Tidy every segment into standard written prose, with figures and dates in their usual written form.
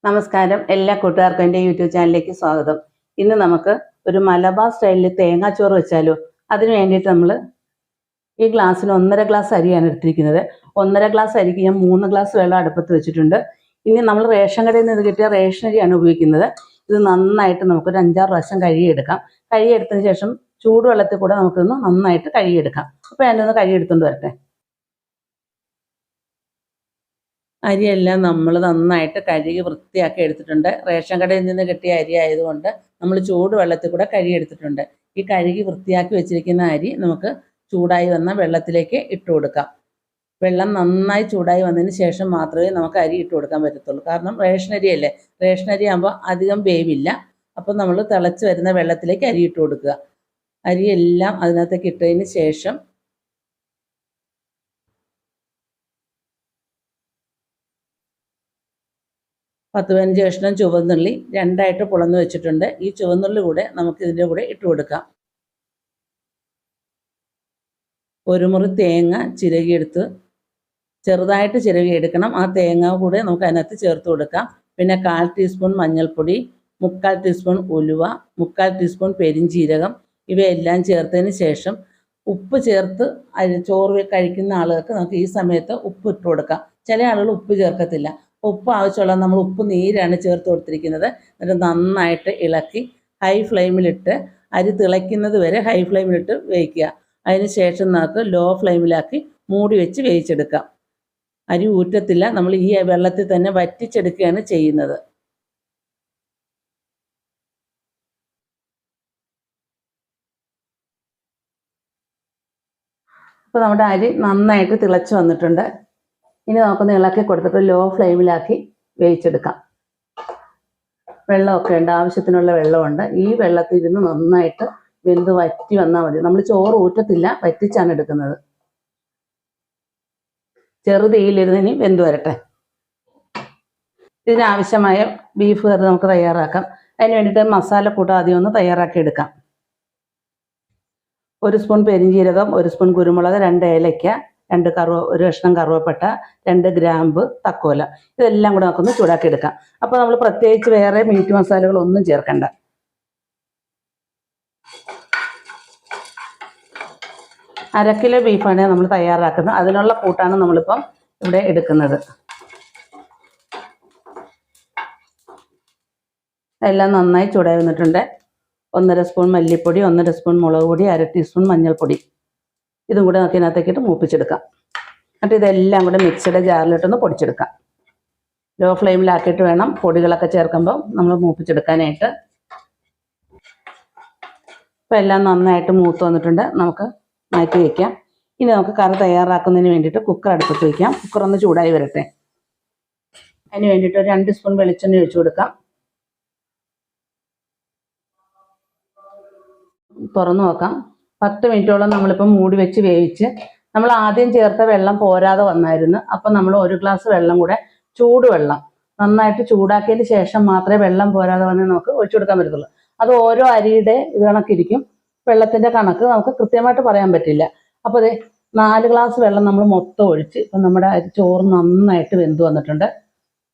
നമസ്കാരം, എല്ലാ കൂട്ടുകാർക്കും എൻ്റെ യൂട്യൂബ് ചാനലിലേക്ക് സ്വാഗതം. ഇന്ന് നമുക്ക് ഒരു മലബാർ സ്റ്റൈലിൽ തേങ്ങാച്ചോറ് വെച്ചാലോ. അതിന് വേണ്ടിയിട്ട് നമ്മൾ ഈ ഗ്ലാസ്സിന് 1.5 ഗ്ലാസ് അരിയാണ് എടുത്തിരിക്കുന്നത്. 1.5 ഗ്ലാസ് അരിക്ക് ഞാൻ 3 ഗ്ലാസ് വെള്ളം അടുപ്പത്ത് വെച്ചിട്ടുണ്ട്. ഇനി നമ്മൾ റേഷൻ കടയിൽ നിന്ന് കിട്ടിയ റേഷൻ അരിയാണ് ഉപയോഗിക്കുന്നത്. ഇത് നന്നായിട്ട് നമുക്കൊരു 5-6 പ്രാവശ്യം കഴുകിയെടുക്കാം. കഴുകിയെടുത്തതിന് ശേഷം ചൂടുവെള്ളത്തിൽ കൂടെ നമുക്കൊന്ന് നന്നായിട്ട് കഴുകിയെടുക്കാം. അപ്പോൾ ഞാനൊന്ന് കഴുകിയെടുത്തുകൊണ്ട് വരട്ടെ. അരിയെല്ലാം നമ്മൾ നന്നായിട്ട് കഴുകി വൃത്തിയാക്കി എടുത്തിട്ടുണ്ട്. റേഷൻ കടയിൽ നിന്ന് കിട്ടിയ അരി ആയതുകൊണ്ട് നമ്മൾ ചൂടുവെള്ളത്തിൽ കൂടെ കഴുകിയെടുത്തിട്ടുണ്ട്. ഈ കഴുകി വൃത്തിയാക്കി വെച്ചിരിക്കുന്ന അരി നമുക്ക് ചൂടായി വന്ന വെള്ളത്തിലേക്ക് ഇട്ട് കൊടുക്കാം. വെള്ളം നന്നായി ചൂടായി വന്നതിന് ശേഷം മാത്രമേ നമുക്ക് അരി ഇട്ട് കൊടുക്കാൻ പറ്റത്തുള്ളൂ. കാരണം റേഷൻ അരിയല്ലേ, റേഷൻ അരി ആകുമ്പോൾ അധികം വേവില്ല. അപ്പോൾ നമ്മൾ തിളച്ച് വരുന്ന വെള്ളത്തിലേക്ക് അരി ഇട്ട് കൊടുക്കുക. അരിയെല്ലാം അതിനകത്തേക്ക് ഇട്ടതിന് ശേഷം 10-15 കഷ്ണം ചുവന്നുള്ളി രണ്ടായിട്ട് പൊളന്ന് വെച്ചിട്ടുണ്ട്. ഈ ചുവന്നുള്ളി കൂടെ നമുക്ക് ഇതിൻ്റെ കൂടെ ഇട്ട് കൊടുക്കാം. ഒരു മുറി തേങ്ങ ചിരകിയെടുത്ത് ചെറുതായിട്ട് ചിരകിയെടുക്കണം. ആ തേങ്ങ കൂടെ നമുക്ക് അതിനകത്ത് ചേർത്ത് കൊടുക്കാം. പിന്നെ 1/4 ടീസ്പൂൺ മഞ്ഞൾപ്പൊടി, 3/4 ടീസ്പൂൺ ഉലുവ, 3/4 ടീസ്പൂൺ പെരിഞ്ചീരകം, ഇവയെല്ലാം ചേർത്തതിന് ശേഷം ഉപ്പ് ചേർത്ത് ചോറ് കഴിക്കുന്ന ആളുകൾക്ക് നമുക്ക് ഈ സമയത്ത് ഉപ്പ് ഇട്ട് കൊടുക്കാം. ചില ആളുകൾ ഉപ്പ് ചേർക്കത്തില്ല. ഉപ്പ് ആവശ്യമുള്ള നമ്മൾ ഉപ്പ് നീരാണ് ചേർത്ത് കൊടുത്തിരിക്കുന്നത്. എന്നിട്ട് നന്നായിട്ട് ഇളക്കി ഹൈ ഫ്ലെയിമിലിട്ട് അരി തിളയ്ക്കുന്നത് വരെ ഹൈ ഫ്ലെയിമിലിട്ട് വേവിക്കുക. അതിന് ശേഷം നമുക്ക് ലോ ഫ്ലെയിമിലാക്കി മൂടി വെച്ച് വേവിച്ചെടുക്കാം. അരി ഊറ്റത്തില്ല, നമ്മൾ ഈ വെള്ളത്തിൽ തന്നെ വറ്റിച്ചെടുക്കുകയാണ് ചെയ്യുന്നത്. അപ്പോൾ നമ്മുടെ അരി നന്നായിട്ട് തിളച്ച് വന്നിട്ടുണ്ട്. ഇനി നമുക്കൊന്ന് ഇളക്കി കൊടുത്തിട്ട് ലോ ഫ്ലെയിമിലാക്കി വേവിച്ചെടുക്കാം. വെള്ളമൊക്കെ ഉണ്ട്, ആവശ്യത്തിനുള്ള വെള്ളമുണ്ട്. ഈ വെള്ളത്തിൽ ഇരുന്ന് നന്നായിട്ട് വെന്ത് വറ്റി വന്നാൽ മതി. നമ്മൾ ചോറ് ഊറ്റത്തില്ല, വറ്റിച്ചാണ് എടുക്കുന്നത്. ചെറുതീയിലിരുന്ന് ഇനി വെന്ത് വരട്ടെ. ഇതിനാവശ്യമായ ബീഫ് കറി നമുക്ക് തയ്യാറാക്കാം. അതിന് വേണ്ടിയിട്ട് മസാലക്കൂട്ട് ആദ്യം ഒന്ന് തയ്യാറാക്കി എടുക്കാം. 1 സ്പൂൺ പെരിഞ്ചീരകം, 1 സ്പൂൺ കുരുമുളക്, 2 ഏലയ്ക്ക, 1 കഷ്ണം കറുവപ്പട്ട, 2 ഗ്രാമ്പ്, തക്കോല, ഇതെല്ലാം കൂടെ നമുക്കൊന്ന് ചൂടാക്കി എടുക്കാം. അപ്പോൾ നമ്മൾ പ്രത്യേകിച്ച് വേറെ മീറ്റ് മസാലകളൊന്നും ചേർക്കണ്ട. അരക്കിലോ ബീഫാണ് നമ്മൾ തയ്യാറാക്കുന്നത്. അതിനുള്ള കൂട്ടാണ് നമ്മളിപ്പം ഇവിടെ എടുക്കുന്നത്. എല്ലാം നന്നായി ചൂടായി വന്നിട്ടുണ്ട്. 1.5 സ്പൂൺ മല്ലിപ്പൊടി, 1.5 സ്പൂൺ മുളക് പൊടി, 1/2 ടീസ്പൂൺ മഞ്ഞൾപ്പൊടി, ഇതും കൂടെ നമുക്ക് ഇതിനകത്തേക്കിട്ട് മൂപ്പിച്ചെടുക്കാം. എന്നിട്ട് ഇതെല്ലാം കൂടെ മിക്സിയുടെ ജാറിലിട്ടൊന്ന് പൊടിച്ചെടുക്കാം. ലോ ഫ്ലെയിമിലാക്കിയിട്ട് വേണം പൊടികളൊക്കെ ചേർക്കുമ്പോൾ നമ്മൾ മൂപ്പിച്ചെടുക്കാനായിട്ട്. ഇപ്പോൾ എല്ലാം നന്നായിട്ട് മൂത്ത് വന്നിട്ടുണ്ട്. നമുക്ക് മാറ്റി വയ്ക്കാം. ഇനി നമുക്ക് കറി തയ്യാറാക്കുന്നതിന് വേണ്ടിയിട്ട് കുക്കർ അടുപ്പത്ത് വയ്ക്കാം. കുക്കർ ഒന്ന് ചൂടായി വരട്ടെ. അതിന് വേണ്ടിയിട്ട് 2 സ്പൂൺ വെളിച്ചെണ്ണ ഒഴിച്ചു കൊടുക്കാം. തുറന്നു നോക്കാം. 10 മിനിറ്റോളം നമ്മളിപ്പം മൂടി വെച്ച് വേവിച്ച്, നമ്മൾ ആദ്യം ചേർത്ത വെള്ളം പോരാതെ വന്നായിരുന്നു. അപ്പം നമ്മൾ 1 ഗ്ലാസ് വെള്ളം കൂടെ ചൂടുവെള്ളം നന്നായിട്ട് ചൂടാക്കിയതിന് ശേഷം മാത്രമേ വെള്ളം പോരാതെ വന്ന് നമുക്ക് ഒഴിച്ചു കൊടുക്കാൻ പറ്റത്തുള്ളൂ. അത് ഓരോ അരിയുടെ ഇത് കണക്കിരിക്കും. വെള്ളത്തിൻ്റെ കണക്ക് നമുക്ക് കൃത്യമായിട്ട് പറയാൻ പറ്റില്ല. അപ്പോൾ അതെ 4 ഗ്ലാസ് വെള്ളം നമ്മൾ മൊത്തം ഒഴിച്ച് ഇപ്പം നമ്മുടെ ചോറ് നന്നായിട്ട് വെന്ത് വന്നിട്ടുണ്ട്.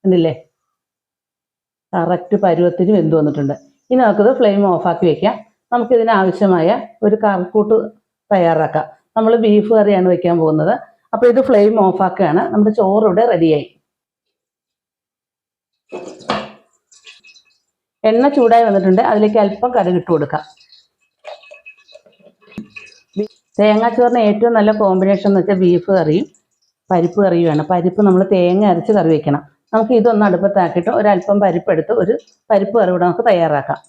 കണ്ടില്ലേ, കറക്റ്റ് പരുവത്തിന് വെന്ത് വന്നിട്ടുണ്ട്. ഇനി നമുക്കിത് ഫ്ലെയിം ഓഫാക്കി വയ്ക്കാം. നമുക്കിതിനാവശ്യമായ ഒരു കറിക്കൂട്ട് തയ്യാറാക്കാം. നമ്മൾ ബീഫ് കറിയാണ് വയ്ക്കാൻ പോകുന്നത്. അപ്പോൾ ഇത് ഫ്ലെയിം ഓഫാക്കുകയാണ്. നമ്മുടെ ചോറ് ഇവിടെ റെഡിയായി. എണ്ണ ചൂടായി വന്നിട്ടുണ്ട്. അതിലേക്ക് അല്പം കടുക് ഇട്ട് കൊടുക്കാം. തേങ്ങാച്ചോറിന് ഏറ്റവും നല്ല കോമ്പിനേഷൻ എന്ന് വെച്ചാൽ ബീഫ് കറിയും പരിപ്പ് കറിയുമാണ്. പരിപ്പ് നമ്മൾ തേങ്ങ അരച്ച് കറി വയ്ക്കണം. നമുക്ക് ഇതൊന്ന് അടുപ്പത്താക്കിയിട്ട് ഒരല്പം പരിപ്പെടുത്ത് ഒരു പരിപ്പ് കറി കൂടെ നമുക്ക് തയ്യാറാക്കാം.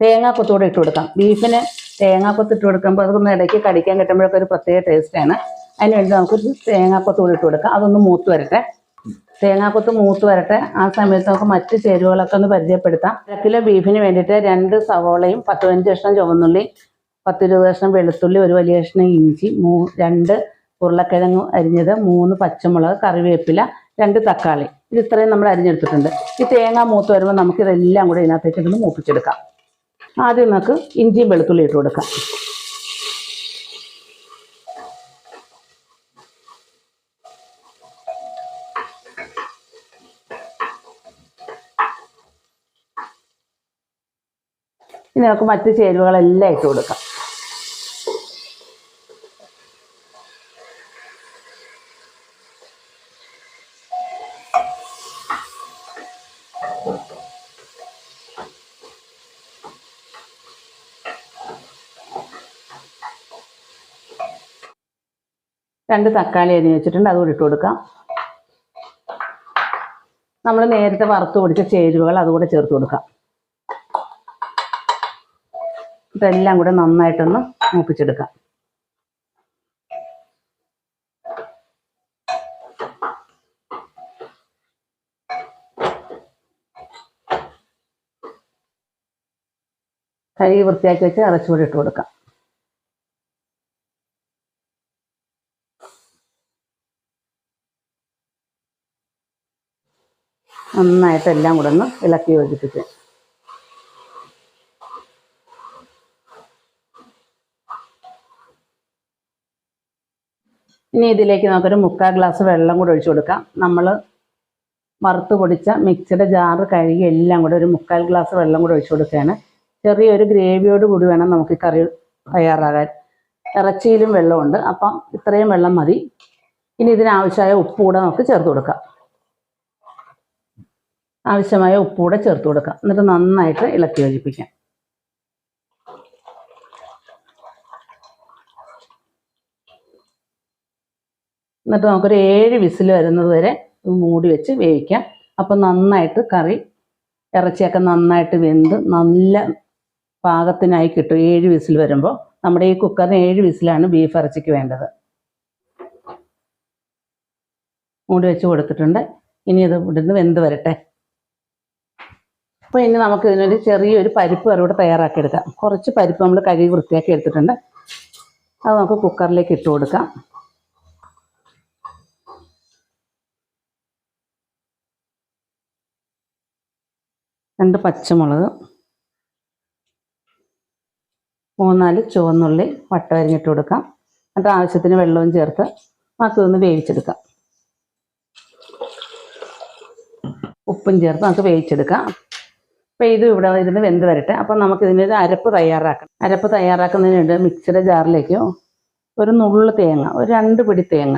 തേങ്ങാക്കൊത്തൂടെ ഇട്ട് കൊടുക്കാം. ബീഫിന് തേങ്ങാക്കൊത്ത് ഇട്ട് കൊടുക്കുമ്പോൾ അതൊന്ന് ഇടയ്ക്ക് കടിക്കാൻ കിട്ടുമ്പോഴൊക്കെ ഒരു പ്രത്യേക ടേസ്റ്റാണ്. അതിന് വേണ്ടി നമുക്ക് തേങ്ങാക്കൊത്തൂടെ ഇട്ട് കൊടുക്കാം. അതൊന്ന് മൂത്ത് വരട്ടെ. തേങ്ങാക്കൊത്ത് മൂത്ത് വരട്ടെ. ആ സമയത്ത് നമുക്ക് മറ്റ് ചേരുവകളൊക്കെ ഒന്ന് പരിചയപ്പെടുത്താം. 1 കിലോ ബീഫിന് വേണ്ടിയിട്ട് 2 സവോളയും 10-15 കഷ്ണം ചുവന്നുള്ളി, 10-20 കഷ്ണം വെളുത്തുള്ളി, 1 വലിയ കഷ്ണം ഇഞ്ചി, 2 ഉരുളക്കിഴങ്ങ് അരിഞ്ഞത്, 3 പച്ചമുളക്, കറിവേപ്പില, 2 തക്കാളി, ഇത് ഇത്രയും നമ്മൾ അരിഞ്ഞെടുത്തിട്ടുണ്ട്. ഈ തേങ്ങ മൂത്ത് വരുമ്പോൾ നമുക്കിതെല്ലാം കൂടെ ഇതിനകത്തേക്ക് ഇതൊന്ന് മൂപ്പിച്ചെടുക്കാം. ആദ്യം നമുക്ക് ഇഞ്ചിയും വെളുത്തുള്ളി ഇട്ട് കൊടുക്കാം. ഇനി നമുക്ക് മറ്റ് ചേരുവകളെല്ലാം ഇട്ട് കൊടുക്കാം. രണ്ട് തക്കാളി അരിഞ്ഞ് വെച്ചിട്ടുണ്ട്, അതുകൂടി ഇട്ട് കൊടുക്കാം. നമ്മൾ നേരത്തെ വറുത്ത് പൊടിച്ച ചേരുവകൾ അതുകൂടെ ചേർത്ത് കൊടുക്കാം. ഇതെല്ലാം കൂടെ നന്നായിട്ടൊന്ന് മൂപ്പിച്ചെടുക്കാം. കഴുകി വൃത്തിയാക്കി വെച്ച് ഇറച്ചിപ്പൊടി ഇട്ട് കൊടുക്കാം. നന്നായിട്ട് എല്ലാം കൂടെ ഒന്ന് ഇളക്കി യോജിപ്പിച്ച് ഇനി ഇതിലേക്ക് നമുക്കൊരു 3/4 ഗ്ലാസ് വെള്ളം കൂടെ ഒഴിച്ചു കൊടുക്കാം. നമ്മൾ വറുത്ത് പൊടിച്ച മിക്സിയുടെ ജാറ് കഴുകി എല്ലാം കൂടെ ഒരു 3/4 ഗ്ലാസ് വെള്ളം കൂടെ ഒഴിച്ചു കൊടുക്കുകയാണ്. ചെറിയൊരു ഗ്രേവിയോട് കൂടി വേണം നമുക്ക് ഈ കറി തയ്യാറാകാൻ. ഇറച്ചിയിലും വെള്ളമുണ്ട്, അപ്പം ഇത്രയും വെള്ളം മതി. ഇനി ഇതിനാവശ്യമായ ഉപ്പ് കൂടെ നമുക്ക് ചേർത്ത് കൊടുക്കാം. ആവശ്യമായ ഉപ്പ് കൂടെ ചേർത്ത് കൊടുക്കാം. എന്നിട്ട് നന്നായിട്ട് ഇളക്കി യോജിപ്പിക്കാം. എന്നിട്ട് നമുക്കൊരു 7 വിസിൽ വരുന്നത് വരെ മൂടി വെച്ച് വേവിക്കാം. അപ്പം നന്നായിട്ട് കറി ഇറച്ചിയൊക്കെ നന്നായിട്ട് വെന്ത് നല്ല പാകത്തിനായി കിട്ടും. 7 വിസിൽ വരുമ്പോൾ നമ്മുടെ ഈ കുക്കറിന് 7 വിസിലാണ് ബീഫ് ഇറച്ചിക്ക് വേണ്ടത്. മൂടി വെച്ച് കൊടുത്തിട്ടുണ്ട്. ഇനി ഇത് ഇവിടുന്ന് വെന്ത് വരട്ടെ. അപ്പോൾ ഇനി നമുക്ക് ഇതിനൊരു ചെറിയൊരു പരിപ്പ് കറി കൂടെ തയ്യാറാക്കിയെടുക്കാം. കുറച്ച് പരിപ്പ് നമ്മൾ കഴുകി വൃത്തിയാക്കി എടുത്തിട്ടുണ്ട്. അത് നമുക്ക് കുക്കറിലേക്ക് ഇട്ട് കൊടുക്കാം. രണ്ട് പച്ചമുളക്, 3-4 ചുവന്നുള്ളി വട്ട അരിഞ്ഞിട്ട് കൊടുക്കാം. എന്നിട്ട് ആവശ്യത്തിന് വെള്ളവും ചേർത്ത് നമുക്കിതൊന്ന് വേവിച്ചെടുക്കാം. ഉപ്പും ചേർത്ത് നമുക്ക് വേവിച്ചെടുക്കാം. അപ്പോൾ ഇത് ഇവിടെ ഇരുന്ന് വെന്ത് വരട്ടെ. അപ്പം നമുക്കിതിനൊരു അരപ്പ് തയ്യാറാക്കണം. അരപ്പ് തയ്യാറാക്കുന്നതിന് വേണ്ടി മിക്സിയുടെ ജാറിലേക്ക് ഒരു നുള്ളു തേങ്ങ, ഒരു 2 പിടി തേങ്ങ,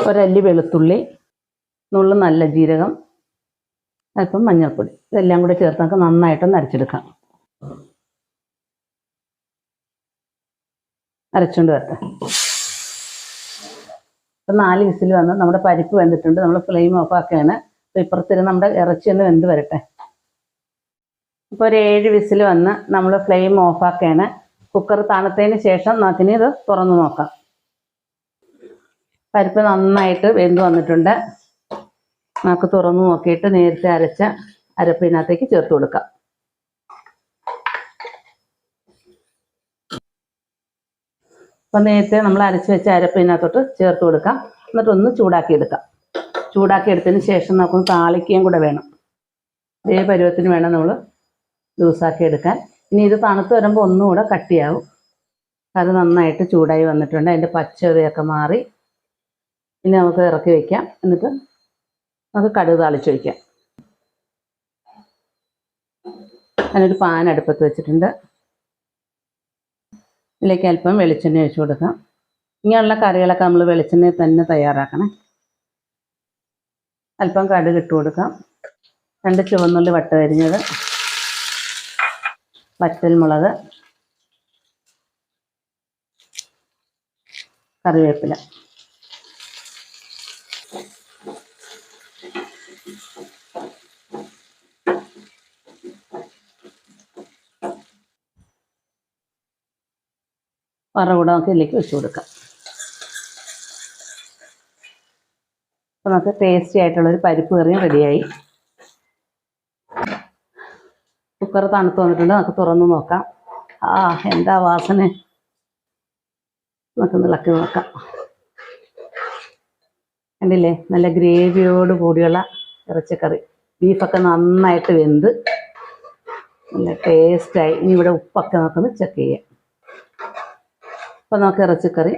ഒരല്ലി വെളുത്തുള്ളി, നുള്ളു നല്ല ജീരകം, അല്പം മഞ്ഞൾപ്പൊടി, ഇതെല്ലാം കൂടെ ചേർത്ത് നമുക്ക് നന്നായിട്ടൊന്ന് അരച്ചെടുക്കാം. അരച്ചുകൊണ്ട് വരട്ടെ. ഇപ്പം 4 വിസിൽ വന്ന് നമ്മുടെ പരിപ്പ് വെന്തിട്ടുണ്ട്. നമ്മൾ ഫ്ലെയിം ഓഫ് ആക്കുകയാണ്. അപ്പോൾ ഇപ്പുറത്തിരുന്ന് നമ്മുടെ ഇറച്ചി ഒന്ന് വെന്ത് വരട്ടെ. ഇപ്പോൾ ഒരു 7 വിസിൽ വന്ന് നമ്മൾ ഫ്ലെയിം ഓഫ് ആക്കുകയാണ്. കുക്കർ തണുത്തതിന് ശേഷം നമുക്കിനി ഇത് തുറന്ന് നോക്കാം. പരിപ്പ് നന്നായിട്ട് വെന്ത് വന്നിട്ടുണ്ട്. നമുക്ക് തുറന്ന് നോക്കിയിട്ട് നേരത്തെ അരച്ച അരപ്പിനകത്തേക്ക് ചേർത്ത് കൊടുക്കാം. അപ്പം നേരത്തെ നമ്മൾ അരച്ച് വെച്ച അരപ്പിനകത്തോട്ട് ചേർത്ത് കൊടുക്കാം. എന്നിട്ടൊന്ന് ചൂടാക്കിയെടുക്കാം. ചൂടാക്കിയെടുത്തതിന് ശേഷം നമുക്കൊന്ന് താളിക്കുകയും കൂടെ വേണം. ഇതേ പരുവത്തിന് വേണം നമ്മൾ ലൂസാക്കി എടുക്കാൻ. ഇനി ഇത് തണുത്ത് വരുമ്പോൾ ഒന്നുകൂടെ കട്ടിയാവും. അത് നന്നായിട്ട് ചൂടായി വന്നിട്ടുണ്ട്. അതിൻ്റെ പച്ചവയൊക്കെ മാറി. ഇനി നമുക്ക് ഇറക്കി വയ്ക്കാം. എന്നിട്ട് നമുക്ക് കടുക് താളിച്ച് വയ്ക്കാം. അതിനൊരു പാൻ അടുപ്പത്ത് വെച്ചിട്ടുണ്ട്. ഇതിലേക്ക് അല്പം വെളിച്ചെണ്ണ ഒഴിച്ച് കൊടുക്കാം. ഇങ്ങനെയുള്ള കറികളൊക്കെ നമ്മൾ വെളിച്ചെണ്ണയിൽ തന്നെ തയ്യാറാക്കണേ. അല്പം കടുക് ഇട്ട് കൊടുക്കാം. 2 ചുവന്നുള്ളി വട്ട അരിഞ്ഞത്, വറ്റൽമുളക്, കറിവേപ്പില, വറകൂടെ നമുക്ക് ഇതിലേക്ക് വെച്ച് കൊടുക്കാം. അപ്പോൾ നമുക്ക് ടേസ്റ്റി ആയിട്ടുള്ളൊരു പരിപ്പ് കറിയും റെഡിയായി. കുക്കർ തണുത്ത് വന്നിട്ടുണ്ട്. നമുക്ക് തുറന്ന് നോക്കാം. എന്താ വാസന! നമുക്കൊന്ന് ഇളക്കി നോക്കാം. കണ്ടില്ലേ, നല്ല ഗ്രേവിയോട് കൂടിയുള്ള ഇറച്ചിക്കറി. ബീഫൊക്കെ നന്നായിട്ട് വെന്ത് നല്ല ടേസ്റ്റായി. ഇനി ഇവിടെ ഉപ്പൊക്കെ നമുക്കൊന്ന് ചെക്ക് ചെയ്യാം. അപ്പോൾ നമുക്ക് ഇറച്ചിക്കറി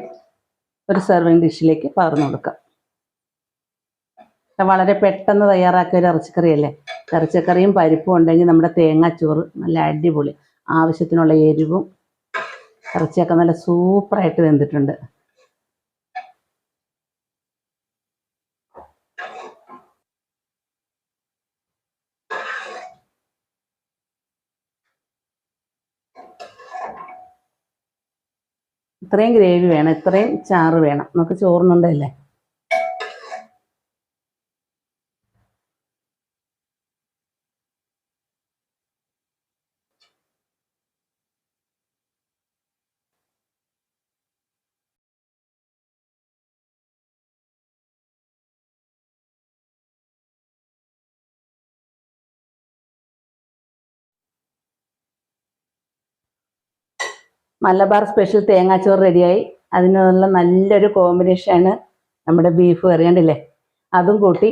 ഒരു സെർവിങ് ഡിഷിലേക്ക് പകർന്നു കൊടുക്കാം. വളരെ പെട്ടെന്ന് തയ്യാറാക്കിയ ഒരു ഇറച്ചിക്കറിയല്ലേ. ഇറച്ചിക്കറിയും പരിപ്പും ഉണ്ടെങ്കിൽ നമ്മുടെ തേങ്ങാച്ചോറ് നല്ല അടിപൊളി. ആവശ്യത്തിനുള്ള എരിവും, ഇറച്ചിയൊക്കെ നല്ല സൂപ്പറായിട്ട് വെന്തിട്ടുണ്ട്. ഇത്രയും ഗ്രേവി വേണം, ഇത്രയും ചാറ് വേണം, നമുക്ക് ചോറിനുണ്ടല്ലേ. മലബാർ സ്പെഷ്യൽ തേങ്ങാച്ചോറ് റെഡിയായി. അതിനുള്ള നല്ലൊരു കോമ്പിനേഷനാണ് നമ്മുടെ ബീഫ് കറി. കണ്ടില്ലേ, അതും കൂട്ടി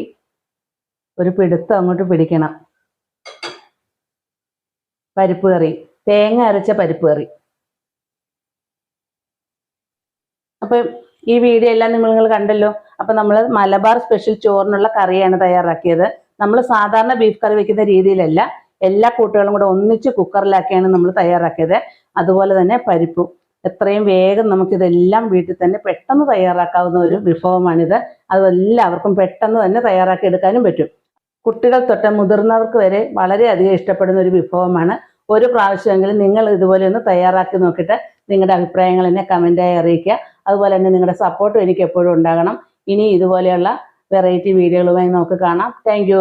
ഒരു പിടുത്തം അങ്ങോട്ട് പിടിക്കണം. പരിപ്പ് കറി, തേങ്ങ അരച്ച പരിപ്പ് കറി. അപ്പം ഈ വീഡിയോ എല്ലാം നിങ്ങൾ കണ്ടല്ലോ. അപ്പം നമ്മൾ മലബാർ സ്പെഷ്യൽ ചോറിനുള്ള കറിയാണ് തയ്യാറാക്കിയത്. നമ്മൾ സാധാരണ ബീഫ് കറി വെക്കുന്ന രീതിയിലല്ല, എല്ലാ കൂട്ടുകളും കൂടെ ഒന്നിച്ച് കുക്കറിലാക്കിയാണ് നമ്മൾ തയ്യാറാക്കിയത്. അതുപോലെ തന്നെ പരിപ്പും. എത്രയും വേഗം നമുക്കിതെല്ലാം വീട്ടിൽ തന്നെ പെട്ടെന്ന് തയ്യാറാക്കാവുന്ന ഒരു വിഭവമാണിത്. അതെല്ലാവർക്കും പെട്ടെന്ന് തന്നെ തയ്യാറാക്കി എടുക്കാനും പറ്റും. കുട്ടികൾ തൊട്ട് മുതിർന്നവർക്ക് വരെ വളരെയധികം ഇഷ്ടപ്പെടുന്ന ഒരു വിഭവമാണ്. ഒരു പ്രാവശ്യമെങ്കിലും നിങ്ങൾ ഇതുപോലെ ഒന്ന് തയ്യാറാക്കി നോക്കിയിട്ട് നിങ്ങളുടെ അഭിപ്രായങ്ങൾ എന്നെ കമൻറ്റായി അറിയിക്കുക. അതുപോലെ തന്നെ നിങ്ങളുടെ സപ്പോർട്ടും എനിക്ക് എപ്പോഴും ഉണ്ടാകണം. ഇനി ഇതുപോലെയുള്ള വെറൈറ്റി വീഡിയോകളുമായി നമുക്ക് കാണാം. താങ്ക്